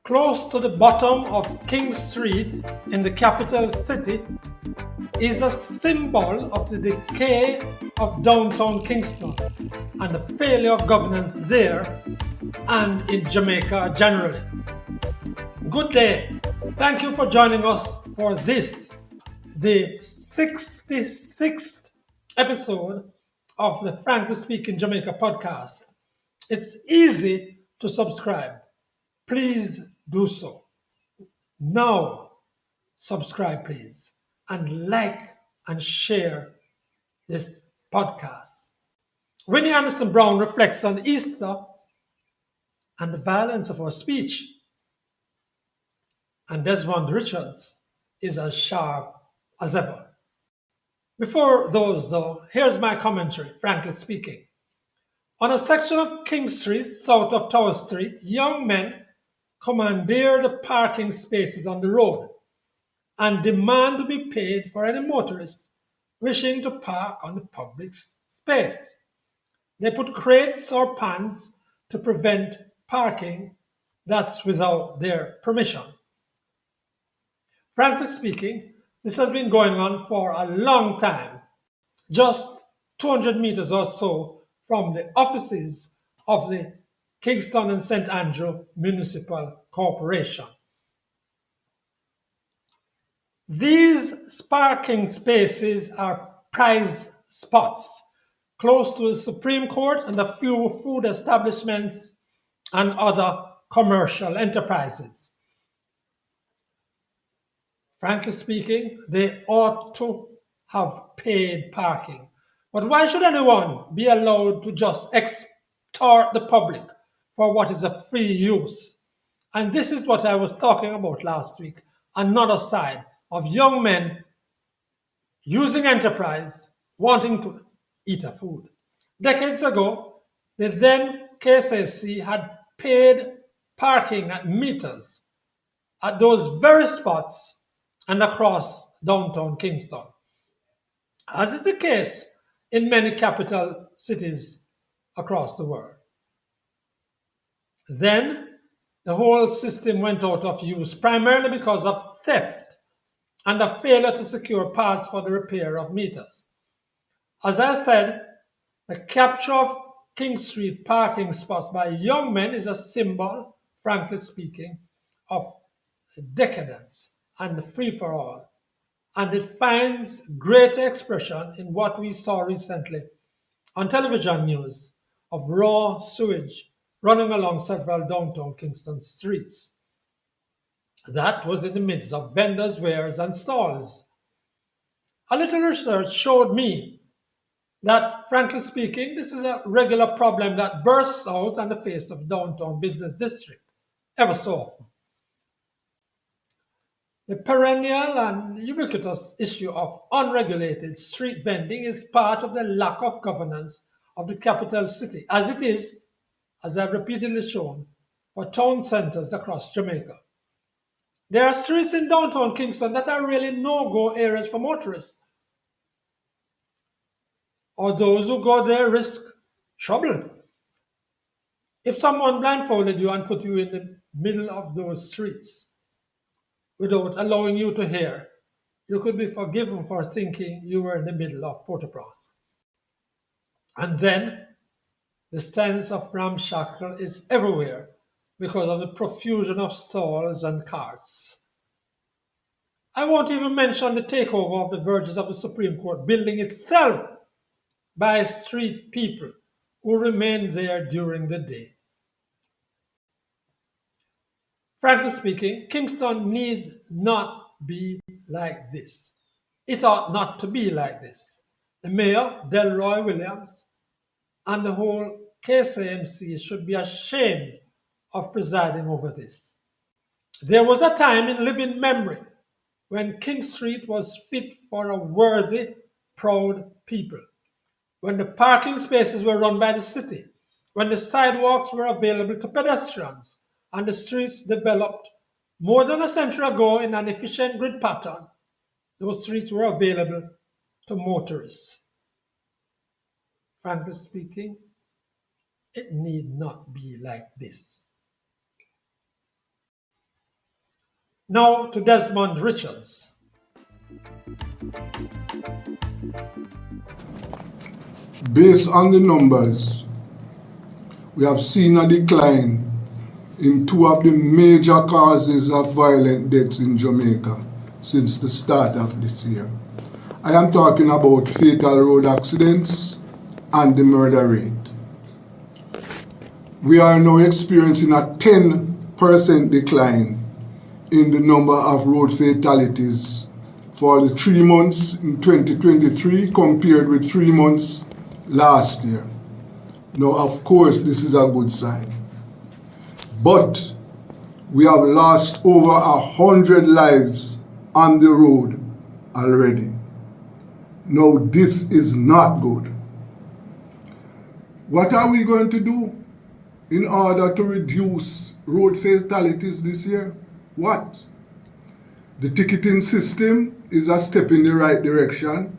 close to the bottom of King Street in the capital city, is a symbol of the decay of downtown Kingston and the failure of governance there and in Jamaica generally. Good day. Thank you for joining us for this, the 66th episode of the Frankly Speaking Jamaica podcast. It's easy to subscribe. Please do so. Now, subscribe please, and like and share this podcast. Winnie Anderson Brown reflects on Easter and the violence of our speech. And Desmond Richards is as sharp as ever. Before those, though, here's my commentary, frankly speaking. On a section of King Street, south of Tower Street, young men commandeer the parking spaces on the road and demand to be paid for any motorists wishing to park on the public space. They put crates or pans to prevent parking that's without their permission. Frankly speaking, this has been going on for a long time, just 200 meters or so from the offices of the Kingston and St. Andrew Municipal Corporation. These parking spaces are prized spots close to the Supreme Court and a few food establishments and other commercial enterprises. Frankly speaking, they ought to have paid parking. But why should anyone be allowed to just extort the public for what is a free use? And this is what I was talking about last week, another side of young men using enterprise, wanting to eat a food. Decades ago, the then KSAC had paid parking at meters at those very spots and across downtown Kingston, as is the case in many capital cities across the world. Then the whole system went out of use primarily because of theft and a failure to secure parts for the repair of meters. As I said, the capture of King Street parking spots by young men is a symbol, frankly speaking, of decadence and free-for-all, and it finds greater expression in what we saw recently on television news of raw sewage running along several downtown Kingston streets. That was in the midst of vendors' wares and stalls. A little research showed me that, frankly speaking, this is a regular problem that bursts out on the face of downtown business district ever so often. The perennial and ubiquitous issue of unregulated street vending is part of the lack of governance of the capital city, as it is, as I've repeatedly shown, for town centers across Jamaica. There are streets in downtown Kingston that are really no-go areas for motorists, or those who go there risk trouble. If someone blindfolded you and put you in the middle of those streets without allowing you to hear, you could be forgiven for thinking you were in the middle of Port-au-Prince. And then the sense of ramshackle is everywhere because of the profusion of stalls and carts. I won't even mention the takeover of the verges of the Supreme Court building itself by street people who remain there during the day. Frankly speaking, Kingston need not be like this. It ought not to be like this. The mayor, Delroy Williams, and the whole KSAMC should be ashamed of presiding over this. There was a time in living memory when King Street was fit for a worthy, proud people, when the parking spaces were run by the city, when the sidewalks were available to pedestrians, and the streets developed more than a century ago in an efficient grid pattern. Those streets were available to motorists. Frankly speaking, it need not be like this. Now to Desmond Richards. Based on the numbers, we have seen a decline in two of the major causes of violent deaths in Jamaica since the start of this year. I am talking about fatal road accidents and the murder rate. We are now experiencing a 10% decline in the number of road fatalities for the 3 months in 2023 compared with 3 months last year. Now, of course, this is a good sign. But we have lost over 100 lives on the road already. Now, this is not good. What are we going to do in order to reduce road fatalities this year? What? The ticketing system is a step in the right direction,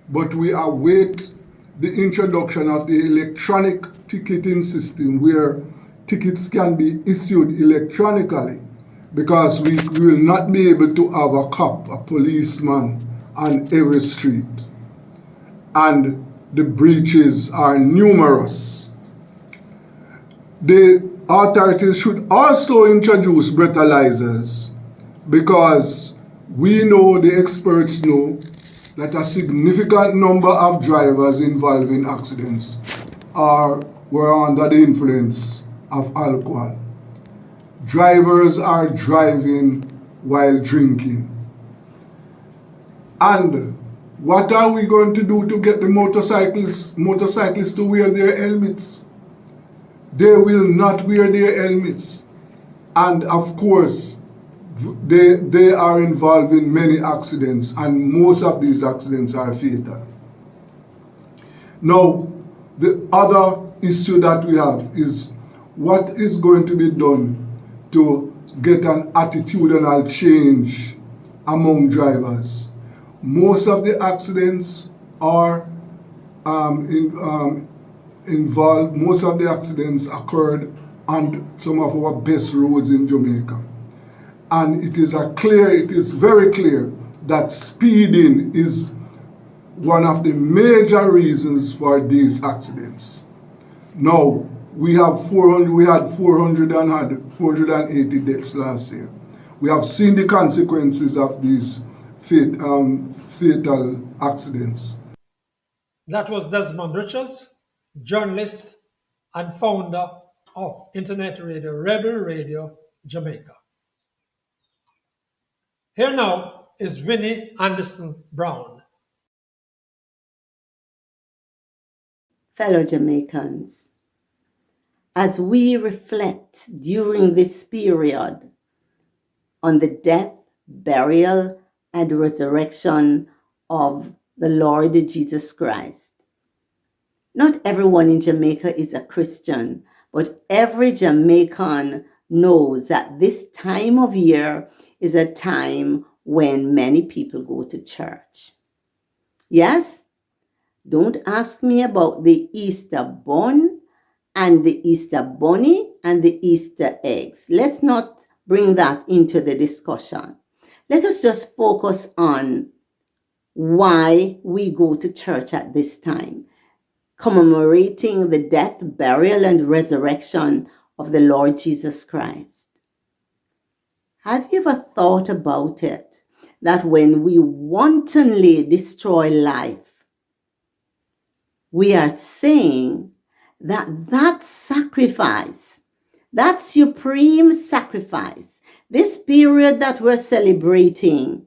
but we await the introduction of the electronic ticketing system where tickets can be issued electronically, because we will not be able to have a cop, a policeman on every street. And the breaches are numerous. The authorities should also introduce breathalyzers, because we know, the experts know, that a significant number of drivers involved in accidents were under the influence of alcohol. Drivers are driving while drinking. And what are we going to do to get the motorcyclists to wear their helmets? They will not wear their helmets. And of course, they are involved in many accidents, and most of these accidents are fatal. Now, the other issue that we have is what is going to be done to get an attitudinal change among drivers. Most of the accidents are involved, most of the accidents occurred on some of our best roads in Jamaica. And it is very clear that speeding is one of the major reasons for these accidents. Now, we had 480 deaths last year. We have seen the consequences of these fatal accidents. That was Desmond Richards, journalist and founder of Internet Radio Rebel Radio Jamaica. Here now is Winnie Anderson Brown. Fellow Jamaicans, as we reflect during this period on the death, burial, and resurrection of the Lord Jesus Christ, not everyone in Jamaica is a Christian, but every Jamaican knows that this time of year is a time when many people go to church. Yes? Don't ask me about the Easter bun and the Easter bunny and the Easter eggs. Let's not bring that into the discussion. Let us just focus on why we go to church at this time, commemorating the death, burial, and resurrection of the Lord Jesus Christ. Have you ever thought about it, that when we wantonly destroy life, we are saying that sacrifice, that supreme sacrifice, this period that we're celebrating,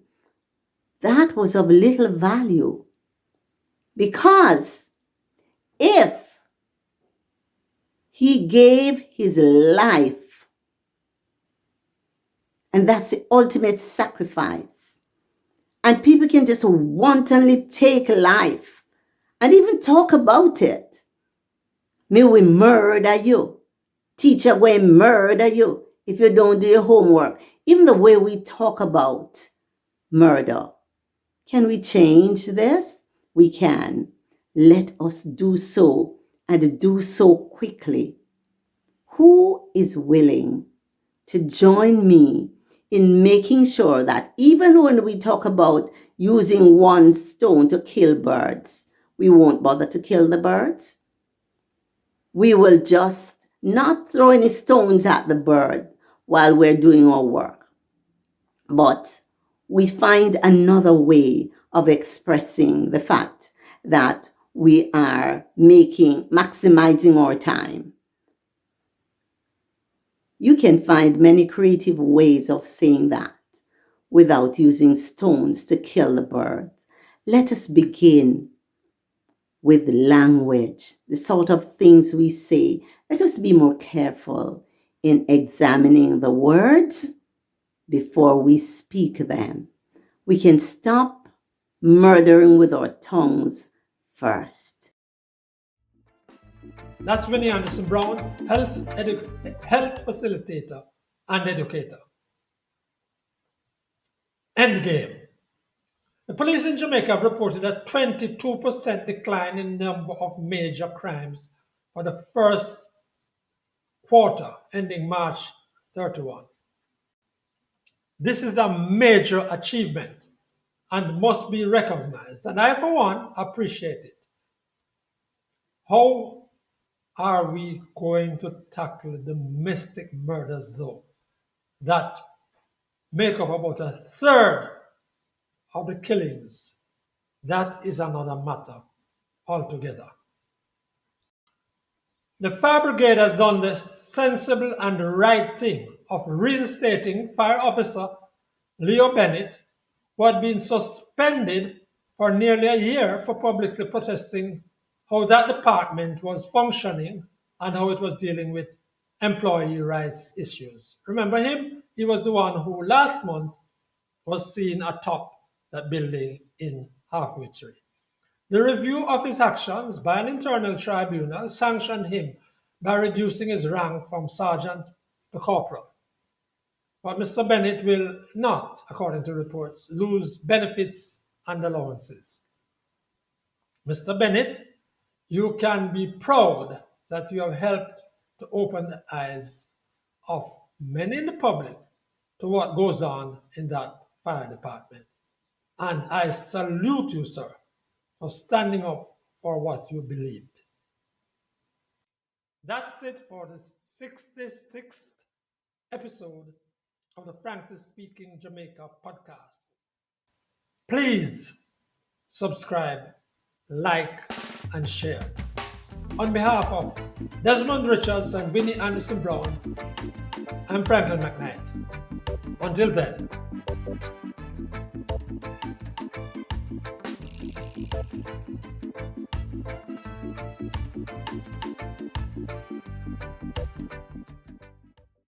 that was of little value. Because if he gave his life, and that's the ultimate sacrifice, and people can just wantonly take life and even talk about it. May we murder you. Teacher will murder you if you don't do your homework. Even the way we talk about murder. Can we change this? We can. Let us do so, and do so quickly. Who is willing to join me in making sure that even when we talk about using one stone to kill birds, we won't bother to kill the birds. We will just not throw any stones at the bird while we're doing our work. But we find another way of expressing the fact that we are maximizing our time. You can find many creative ways of saying that without using stones to kill the birds. Let us begin with language, the sort of things we say. Let us be more careful in examining the words before we speak them. We can stop murdering with our tongues first. That's Winnie Anderson Brown, health facilitator and educator. Endgame. The police in Jamaica have reported a 22% decline in number of major crimes for the first quarter ending March 31. This is a major achievement and must be recognized, and I, for one, appreciate it. How are we going to tackle the domestic murders, though, that make up about a third of the killings? That is another matter altogether. The Fire Brigade has done the sensible and right thing of reinstating Fire Officer Leo Bennett, who had been suspended for nearly a year for publicly protesting how that department was functioning and how it was dealing with employee rights issues. Remember him? He was the one who last month was seen atop that building in Halfway Tree. The review of his actions by an internal tribunal sanctioned him by reducing his rank from sergeant to corporal. But Mr. Bennett will not, according to reports, lose benefits and allowances. Mr. Bennett, you can be proud that you have helped to open the eyes of many in the public to what goes on in that fire department. And I salute you, sir, for standing up for what you believed. That's it for the 66th episode of the Frankly Speaking Jamaica podcast. Please subscribe, like, and share. On behalf of Desmond Richards and Winnie Anderson Brown, I'm Franklin McKnight. Until then.